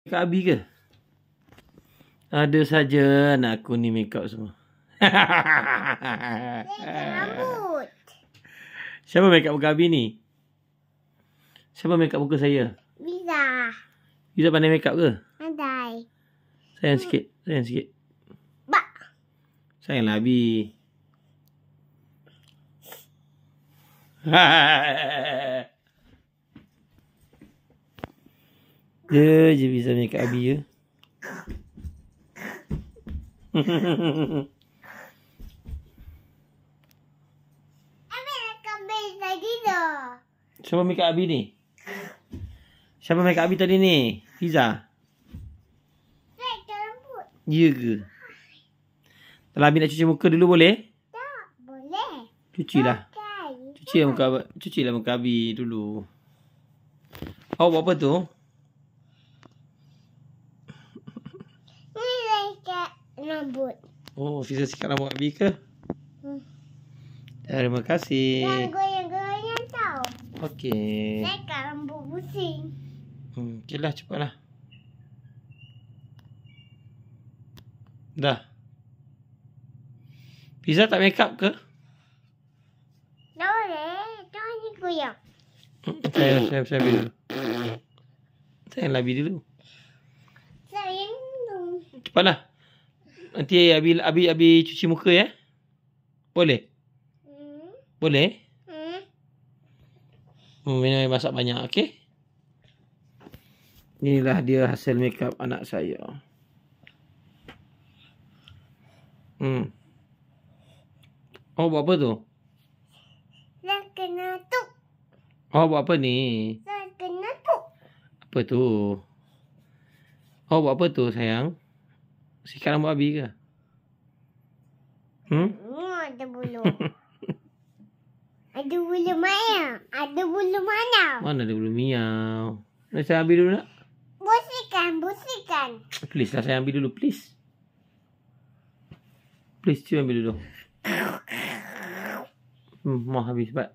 Kak Abi ke? Ada saja anak aku ni make up semua. Rambut. Siapa make up muka Abi ni? Siapa make up muka saya? Bisa. You dah pandai make up ke? Pandai. Sayang sikit. Sayang sikit. Bak. Sayanglah Abi. Dia je bisa make up Abi je. Abi nak kembali tadi dah. Siapa make up Abi ni? Siapa make up Abi tadi ni? Fiza? Saya rambut. Ya ke? Kalau Abi nak cuci muka dulu boleh? Tak boleh. Cucilah. Cucilah muka Abi dulu. Awak buat apa tu? Ini saya kat rambut. Oh, Fiza sikat rambut Abi ke? Terima kasih. Yang goyang-goyang tau. Okey. Saya kat rambut pusing. Okeylah, cepatlah. Dah. Fiza tak make up ke? Tak boleh. Tak hanya goyang. Saya Abi dulu. Sayanglah Abi dulu. Sayang tu. Cepatlah. Nanti Abi cuci muka ya. Boleh? Boleh? Minum air masak banyak, okey? Inilah dia hasil make up anak saya. Oh, buat apa tu? Saya kena tuk. Oh, buat apa ni? Saya kena tuk. Apa tu? Oh, buat apa tu sayang? Sikat rambut Abi ke? Ada bulu. Ada bulu mana? Ada bulu mana? Mana ada bulu miau? Nak saya ambil dulu nak? Bersihkan. Please lah, saya ambil dulu, please. Please, cuba ambil dulu. Mau habis cepat.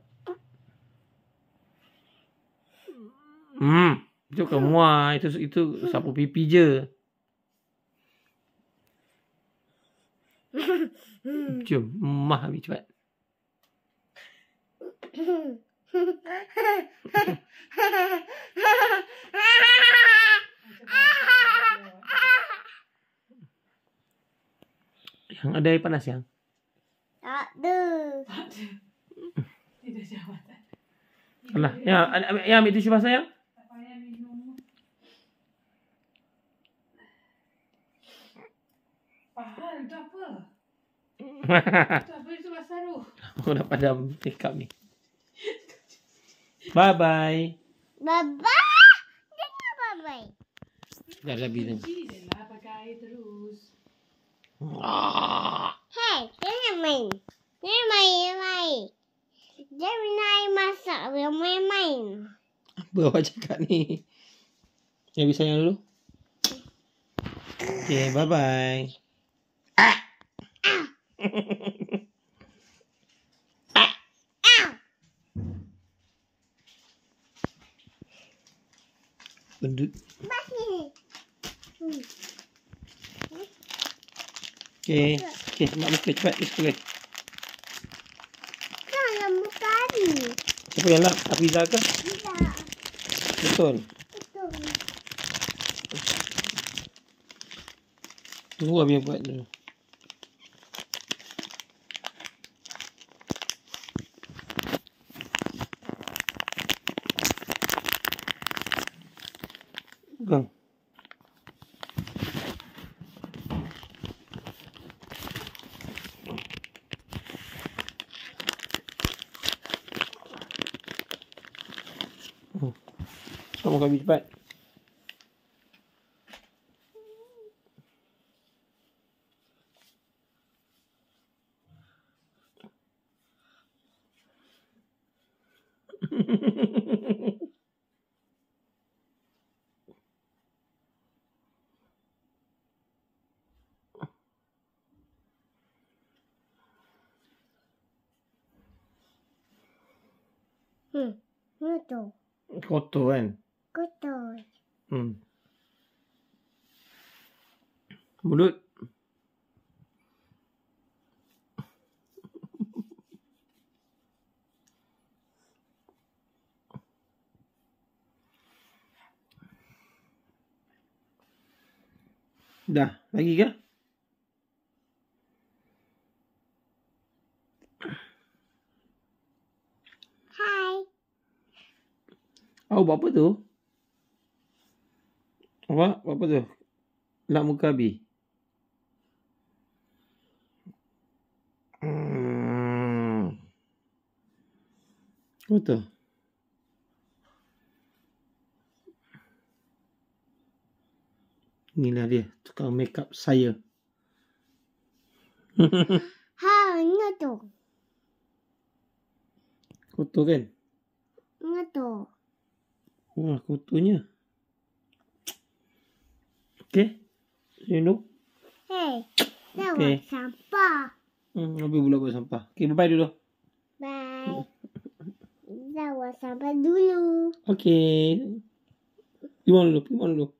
Itu kan muah. Itu sapu pipi je. Jom, mah habis cepat. Yang ada air panas yang? Tak ada. Tidak jawatan. Alah, yang ambil tisu basah yang? Tak payah minum. Fahal, dah apa? Dah apa itu basah tu? Aku dah padam make up ni. Bye-bye. Bye-bye. Jangan bye-bye. Dah Abi ni. Cuci je lah pakai air terus. Hei, jangan main. Jangan main. Jangan main masak. Jangan main. Apa awak cakap ni? Yang bisa yang dulu. Okay, bye-bye. Bendut. Okay, nak buka cepat. Cepat. Jangan buka ni. Siapa yang nak? Fiza ke? Bisa. Betul. Betul. Tunggu Abi buat dulu. Pegang. Sama kami cepat. Betul. Kotor kan? Kotor. Hmm. Mulut. Dah, lagi ke? Hai. Awak buat apa tu? Awak buat apa tu? Lap muka Abi. Apa tu? Inilah dia, tukang make up saya. Ini tu. Kotor kan? Ini tu. Wah, kotornya. Okey. Senyum. Hei. Dah Okey. buat sampah. Abi pula buat sampah. Okey, bye-bye dulu. Bye. Dah buat sampah dulu. Okey. Pergi mana dulu?